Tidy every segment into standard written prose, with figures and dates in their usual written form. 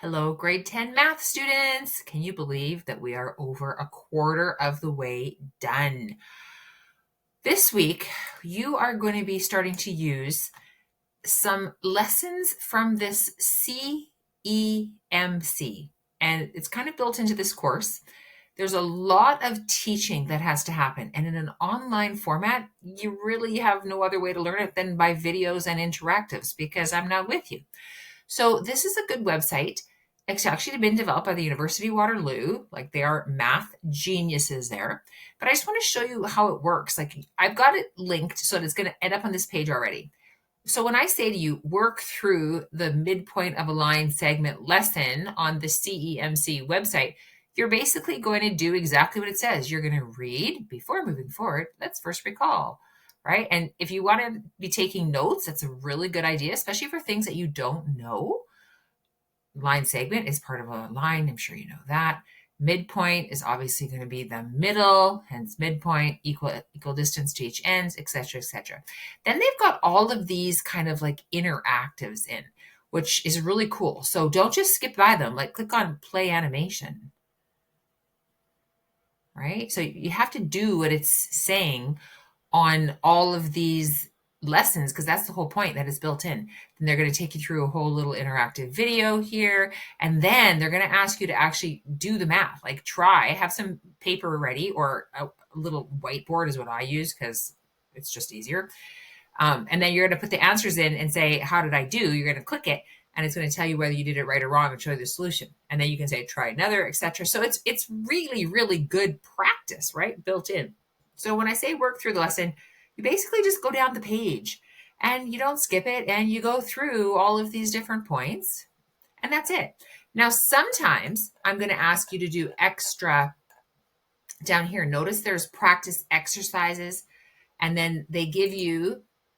Hello, grade 10 math students. Can you believe that we are over a quarter of the way done? This week, you are going to be starting to use some lessons from this CEMC, and it's kind of built into this course. There's a lot of teaching that has to happen, and in an online format, you really have no other way to learn it than by videos and interactives because I'm not with you. So this is a good website. It's actually been developed by the University of Waterloo. Like, they are math geniuses there. But I just want to show you how it works. Like, I've got it linked so that it's going to end up on this page already. So when I say to you, work through the midpoint of a line segment lesson on the CEMC website, you're basically going to do exactly what it says. You're going to read before moving forward. Let's first recall, right? And if you want to be taking notes, that's a really good idea, especially for things that you don't know. Line segment is part of a line. I'm sure you know that. Midpoint is obviously going to be the middle, hence midpoint, equal distance to each end, etc., etc. Then they've got all of these kind of like interactives in, which is really cool. So don't just skip by them. Like, click on play animation, right? So you have to do what it's saying on all of these lessons, because that's the whole point, that it's built in. Then they're going to take you through a whole little interactive video here, and then they're going to ask you to actually do the math. Like, have some paper ready, or a little whiteboard is what I use because it's just easier. And then you're going to put the answers in and say, how did I do? You're going to click it, and it's going to tell you whether you did it right or wrong and show you the solution. And then you can say, try another, etc. So it's really, really good practice, right? Built in. So when I say work through the lesson, you basically just go down the page and you don't skip it, and you go through all of these different points, and that's it. Now, sometimes I'm going to ask you to do extra down here. Notice there's practice exercises, and then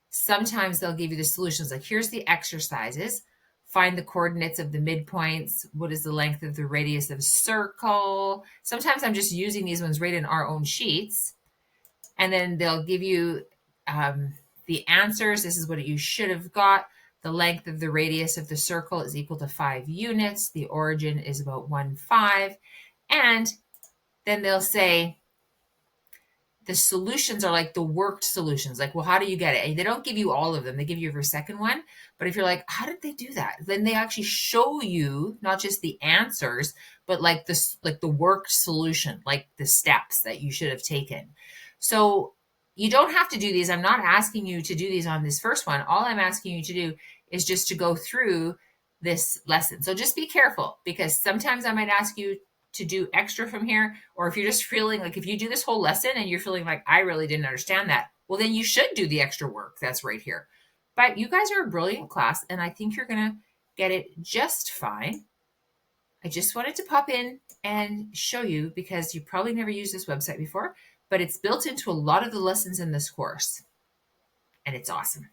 sometimes they'll give you the solutions. Like, here's the exercises. Find the coordinates of the midpoints. What is the length of the radius of a circle? Sometimes I'm just using these ones right in our own sheets. And then they'll give you the answers. This is what you should have got. The length of the radius of the circle is equal to 5 units. The origin is about 1,5. And then they'll say the solutions are like the worked solutions. Like, well, how do you get it? And they don't give you all of them. They give you every second one. But if you're like, how did they do that? Then they actually show you not just the answers, but like the worked solution, like the steps that you should have taken. So you don't have to do these. I'm not asking you to do these on this first one. All I'm asking you to do is just to go through this lesson. So just be careful, because sometimes I might ask you to do extra from here, or if you're just feeling like, if you do this whole lesson and you're feeling like, I really didn't understand that, well, then you should do the extra work that's right here. But you guys are a brilliant class, and I think you're going to get it just fine. I just wanted to pop in and show you, because you probably never used this website before, but it's built into a lot of the lessons in this course, and it's awesome.